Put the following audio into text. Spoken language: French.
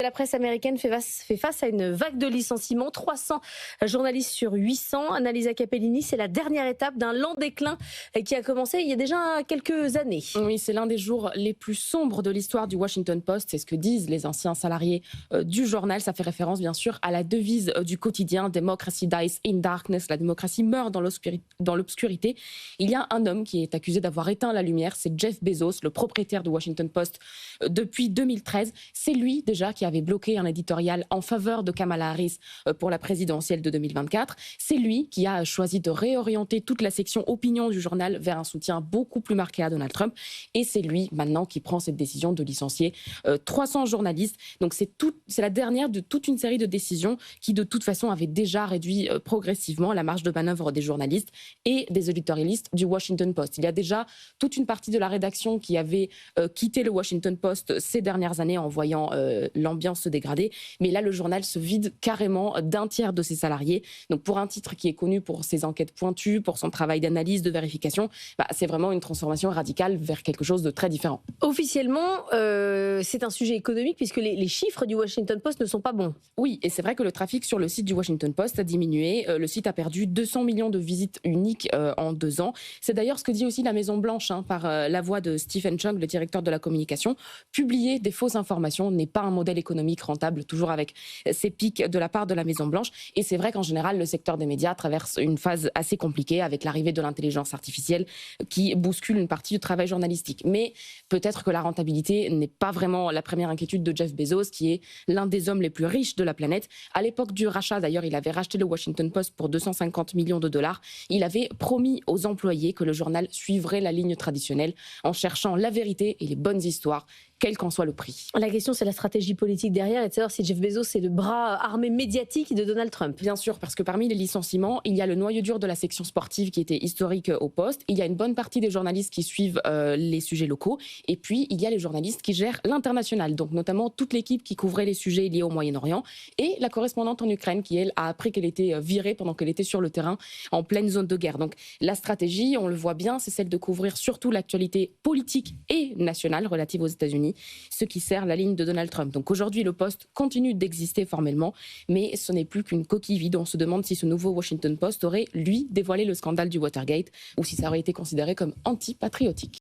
La presse américaine fait face à une vague de licenciements. 300 journalistes sur 800. Annalisa Capellini, c'est la dernière étape d'un lent déclin qui a commencé il y a déjà quelques années. Oui, c'est l'un des jours les plus sombres de l'histoire du Washington Post. C'est ce que disent les anciens salariés du journal. Ça fait référence, bien sûr, à la devise du quotidien « Democracy dies in darkness ». La démocratie meurt dans l'obscurité. Il y a un homme qui est accusé d'avoir éteint la lumière. C'est Jeff Bezos, le propriétaire du Washington Post depuis 2013. C'est lui, déjà, qui avait bloqué un éditorial en faveur de Kamala Harris pour la présidentielle de 2024. C'est lui qui a choisi de réorienter toute la section opinion du journal vers un soutien beaucoup plus marqué à Donald Trump. Et c'est lui, maintenant, qui prend cette décision de licencier 300 journalistes. Donc c'est la dernière de toute une série de décisions qui, de toute façon, avaient déjà réduit progressivement la marge de manœuvre des journalistes et des éditorialistes du Washington Post. Il y a déjà toute une partie de la rédaction qui avait quitté le Washington Post ces dernières années en voyant l'ambiance se dégrader. Mais là, le journal se vide carrément d'un tiers de ses salariés. Donc pour un titre qui est connu pour ses enquêtes pointues, pour son travail d'analyse, de vérification, c'est vraiment une transformation radicale vers quelque chose de très différent. Officiellement, c'est un sujet économique puisque les chiffres du Washington Post ne sont pas bons. Oui, et c'est vrai que le trafic sur le site du Washington Post a diminué. Le site a perdu 200 millions de visites uniques en 2 ans. C'est d'ailleurs ce que dit aussi la Maison-Blanche par la voix de Stephen Chung, le directeur de la communication. Publier des fausses informations n'est pas un modèle économique rentable, toujours avec ces pics de la part de la Maison-Blanche. Et c'est vrai qu'en général, le secteur des médias traverse une phase assez compliquée avec l'arrivée de l'intelligence artificielle qui bouscule une partie du travail journalistique. Mais peut-être que la rentabilité n'est pas vraiment la première inquiétude de Jeff Bezos, qui est l'un des hommes les plus riches de la planète. À l'époque du rachat, d'ailleurs, il avait racheté le Washington Post pour 250 millions de dollars. Il avait promis aux employés que le journal suivrait la ligne traditionnelle en cherchant la vérité et les bonnes histoires, quel qu'en soit le prix. La question, c'est la stratégie politique derrière et de savoir si Jeff Bezos est le bras armé médiatique de Donald Trump. Bien sûr, parce que parmi les licenciements, il y a le noyau dur de la section sportive qui était historique au Poste. Il y a une bonne partie des journalistes qui suivent les sujets locaux. Et puis, il y a les journalistes qui gèrent l'international, donc notamment toute l'équipe qui couvrait les sujets liés au Moyen-Orient et la correspondante en Ukraine qui, elle, a appris qu'elle était virée pendant qu'elle était sur le terrain en pleine zone de guerre. Donc, la stratégie, on le voit bien, c'est celle de couvrir surtout l'actualité politique et nationale relative aux États-Unis, ce qui sert la ligne de Donald Trump. Donc aujourd'hui, le Post continue d'exister formellement, mais ce n'est plus qu'une coquille vide. On se demande si ce nouveau Washington Post aurait, lui, dévoilé le scandale du Watergate ou si ça aurait été considéré comme anti-patriotique.